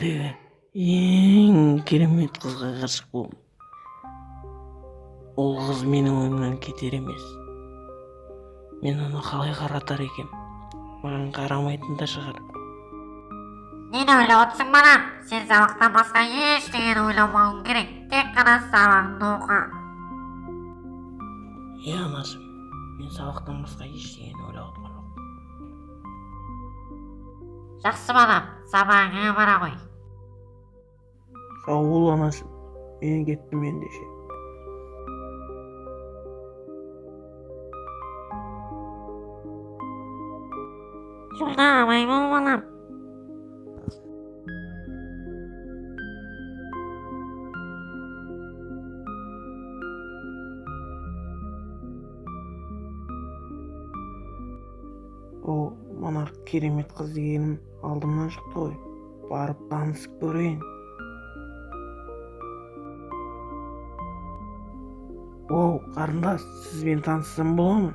өмірдегі ең керемет қызға ғашық болдым. Ол қыз менің ойымнан кетер емес. Мен оны қалай қаратар екем? Маған қарамайтын да шығар. Нені ойлап отырсың балам? Сен сабақтан басқа ештеңені ойламауың керек. Тек қана сабағыңды оқы. Анашым, мен сабақтан басқа ештеңені ойлап отырған жоқпын. Жақсы балам, сабағыңа бара ғой. Сау бол анашым, мен кеттім ендеше. Жолда абай бол балам. О, мына керемет қыз дегенім алдымнан шықты ғой. Барып танысып көрейін. Оу, қарындас, сізбен таныссам бола ма?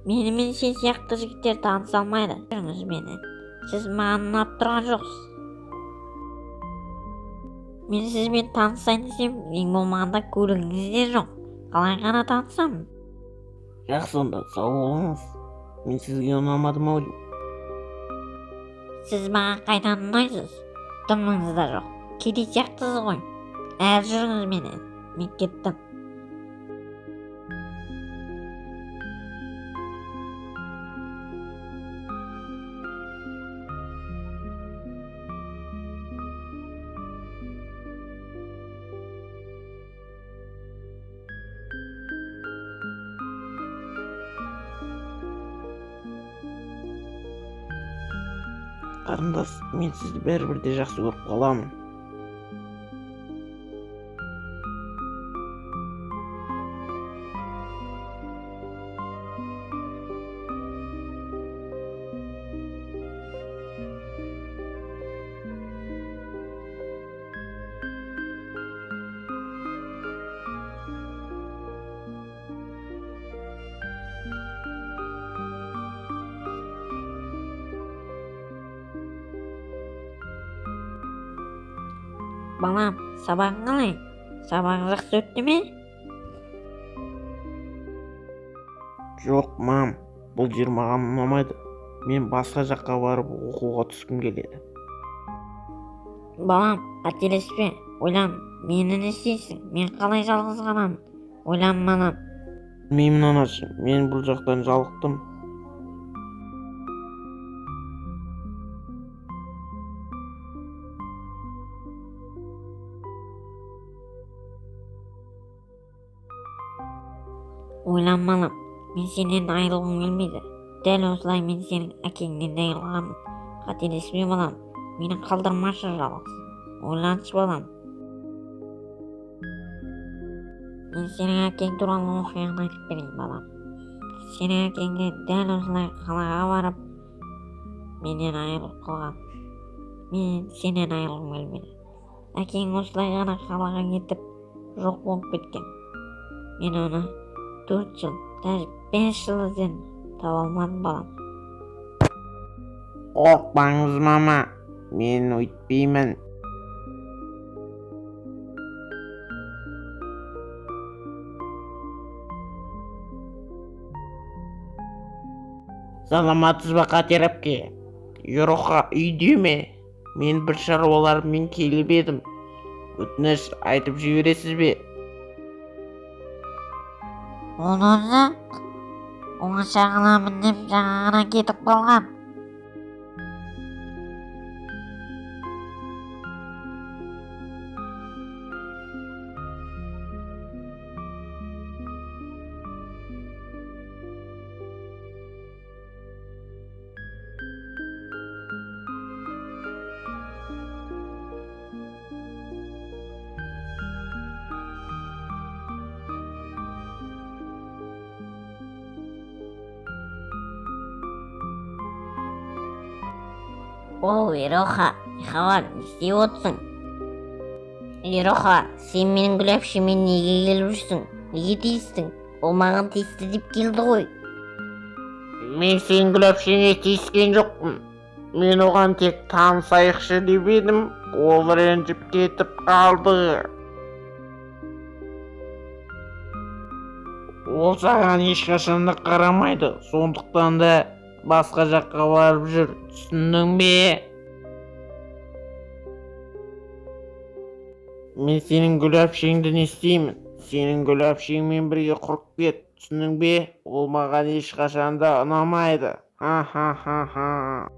Менімен сен сияқты жігіттер таныса алмайды. Жүріңіз мені. Сіз маған ұнап тұрған жоқсыз. Мен сізбен танысайын десем, ең болмағанда көлігіңіз де жоқ. Қалай ғана танысамын? Жақсы, онда сау болыңыз. Мен сізге ұнамадым ау деймін. Сіз маған қайдан ұнайсыз? Дымыңыз да жоқ. Кедей сияқтысыз ғой. Әрі жүріңіз мені. Мен кеттім. Қарындас, мен сізді бәрібір де жақсы көріп қаламын. Балам, сабағың қалай? Сабағың жақсы өтті ме? Жоқ, мам, бұл жер маған ұнамайды. Мен басқа жаққа барып оқуға түскім келеді. Балам, қателеспе. Ойлан, мені не істейсің? Мен қалай жалғыз қаламын? Ойлан, балам. Білмеймін анашым, мен бұл жақтан жалықтым. Ойланмалым, мен сенен айырылғым келмейді. Дәл осылай мен сенің әкеңнен де айырылғанмын. Қателеспе балам, мені қалдырмашы жалғыз. Ойланшы балам. Мен сенің әкең туралы оқиғаны айтып берейін балам. Сенің әкеңде дәл осылай қалаға барып, менен айырылып қалған. Мен сенен айырылғым келмейді. Әкең осылай ғана қалаға кетіп, жоқ болып кеткен. Мен оны 4 жыл, даже 5 жыл ізден таба алмадым балам. Қорықпаңыз, мама, мен өйтпеймін. Саламатсыз ба қатер әпке? Ероқа үйде ме? Мен бір шаруаларыммен келіп едім. Өтініш айтып жібересіз бе? Оны оңаша қаламын деп жаңа кетіп қалған. Оу, Ероқа, Хавар, не істеп отырсың? Ероқа, сен менің гүл әпшемен неге келіп жүрсің? Неге тиістің? Ол маған тиісті деп келді ғой. Мен сен гүл әпшеңе тиіскен жоқпын. мен оған тек танысайықшы деп едім, ол ренжіп кетіп қалды. Ол саған ешқашанда қарамайды, сондықтан да басқа жаққа барып жүр, түсіндің бе? Мен сенің гүл әпшеңді не істеймін? Сенің гүл әпшеңмен бірге құрып кет, түсіндің бе? Ол маған ешқашанда ұнамайды. Ха-ха-ха-ха.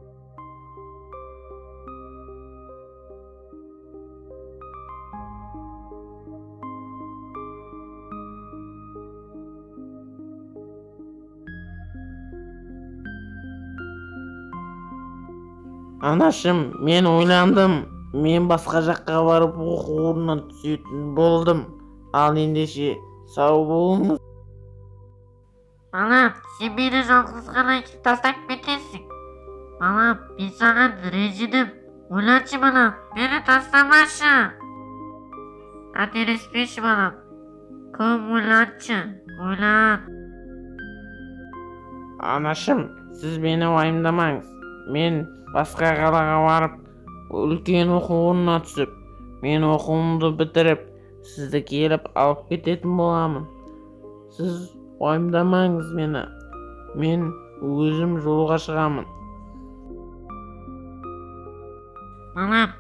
Анашым, мен ойландым. Мен басқа жаққа барып оқу орнына түсетін болдым. Ал ендеше сау болыңыз. Балам, сен мені жалғыз қалай тастап кетесің? Балам, мен саған ренжідім. Ойланшы балам, мені тастамашы. Қателеспеші балам. Көп ойланшы, ойлан. Анашым, сіз мені уайымдамаңыз. Мен басқа қалаға барып, үлкен оқу орнына түсіп, мен оқуымды бітіріп, сізді келіп алып кететін боламын. Сіз уайымдамаңыз мені. Мен өзім жолға шығамын. Балам,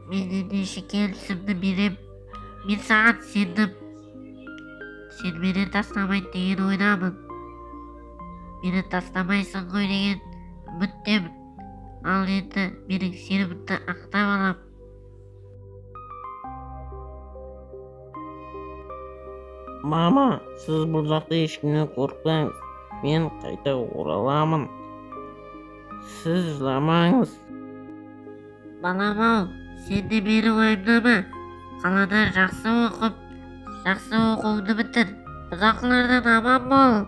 мен ендеше келісімді берем. Мен саған сендім. Сен мені тастамайды деген ойдамын. Мені тастамайсың ғой деген үміттемін. Ал енді менің сенімімді ақтап алам. Мама, сіз бұл жақта ешкімнен қорықпаңыз. Мен қайта ораламын. Сіз жыламаңыз. Балам-ау, сен де мені уайымдама. Қалада жақсы оқып, жақсы оқуыңды бітір. Бұзақылардан аман бол.